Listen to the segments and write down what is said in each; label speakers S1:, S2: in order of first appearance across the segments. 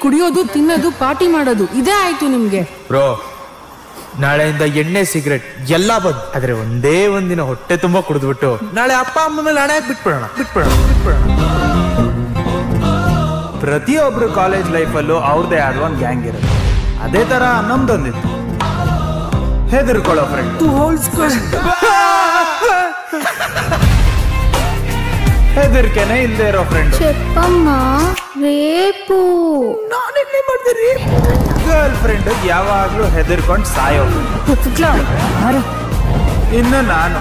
S1: ಕುಡಿಯೋದು ತಿನ್ನೋದು ಪಾರ್ಟಿ ಮಾಡೋದು ಇದೇ ಆಯ್ತು ನಿಮ್ಗೆ.
S2: ಬ್ರೋ ನಾಳೆಯಿಂದ ಎಣ್ಣೆ ಸಿಗರೆಟ್ ಎಲ್ಲ ಬಂದ್, ಆದ್ರೆ ಒಂದೇ ಒಂದಿನ ಹೊಟ್ಟೆ ತುಂಬಾ ಕುಡಿದ್ಬಿಟ್ಟು ನಾಳೆ ಅಪ್ಪ ಅಮ್ಮ ಮೇಲೆ ಹಣೆ ಬಿಟ್ಬಿಡೋಣ. ಪ್ರತಿಯೊಬ್ರು ಕಾಲೇಜ್ ಲೈಫಲ್ಲೂ ಅವ್ರದೇ ಆದ ಒಂದು ಗ್ಯಾಂಗ್ ಇರುತ್ತೆ. ಅದೇ ತರ ನಮ್ದೊಂದಿತ್ತು, ಹೆದರ್ಕೊಳ್ಳೋ ಫ್ರೆಂಡ್. ಹೆದರ್ಕೆನೆ ಇಲ್ಲದೆ ಇರೋ ಫ್ರೆಂಡ್.
S3: చెప్పಮ್ಮ ರೇಪು
S2: ನಾನೆಲ್ಲಿ ಮಾಡ್ತೀರಿ? ಗರ್ಲ್ ಫ್ರೆಂಡ್ ಯಾವಾಗ್ಲೂ ಹೆದರ್ಕೊಂಡು ಸಾಯೋ. ಇನ್ನು ನಾನು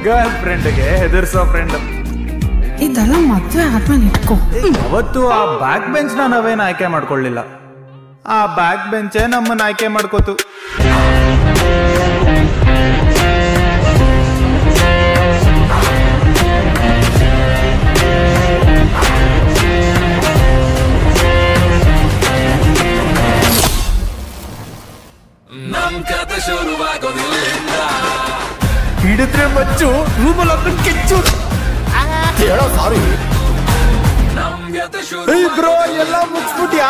S2: ಗರ್ಲ್ ಫ್ರೆಂಡ್ಗೆ ಹೆದರ್ಸೋ ಫ್ರೆಂಡ್.
S1: ಇದೆಲ್ಲ ಮದ್ವೆ ಆದ್ಮೇಲೆ ಇಟ್ಕೋ.
S2: ಅವತ್ತು ಆ ಬ್ಯಾಕ್ ಬೆಂಚ್ ನಾವೇನು ಆಯ್ಕೆ ಮಾಡ್ಕೊಳ್ಳಿಲ್ಲ, ಆ ಬ್ಯಾಕ್ ಬೆಂಚೇ ನಮ್ಮನ್ನ ಆಯ್ಕೆ ಮಾಡ್ಕೋತು. ಹಿಡಿದ್ರೆ ಮಚ್ಚು, ರೂಮಲ್ಲಿ ಹಾಕೊಂಡು ಕೆಚ್ಚು.
S4: ಹೇಳೋ ಸಾರಿ
S2: ಬ್ರೋ ಎಲ್ಲ ಮುಗಿಸ್ಬಿಟ್ಯಾ?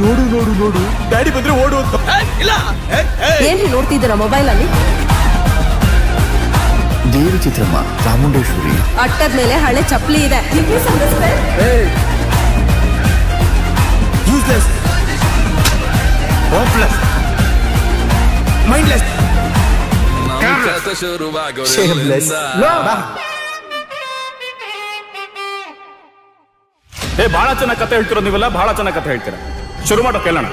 S2: ನೋಡು ಡ್ಯಾಡಿ ಬಂದ್ರೆ ಓಡು ಅಂತ.
S5: ಏನ್ರಿ ನೋಡ್ತಿದ್ದೀರಾ ಮೊಬೈಲ್ ಅಲ್ಲಿ?
S4: ದೇವಿ ಚಿತ್ರಮ್ಮ ಚಾಮುಂಡೇಶ್ವರಿ
S5: ಅಟ್ಟದ ಮೇಲೆ ಹಳೆ ಚಪ್ಪಲಿ ಇದೆ.
S2: Useless, hopeless, mindless, shameless.
S6: ಬಹಳ ಚೆನ್ನಾಗಿ ಕತೆ ಹೇಳ್ತಿರೋ ನೀವೆಲ್ಲ, ಬಹಳ ಚೆನ್ನಾಗಿ ಕತೆ ಹೇಳ್ತೀರಾ. ಶುರು ಮಾಡೋ ಕೇಳೋಣ.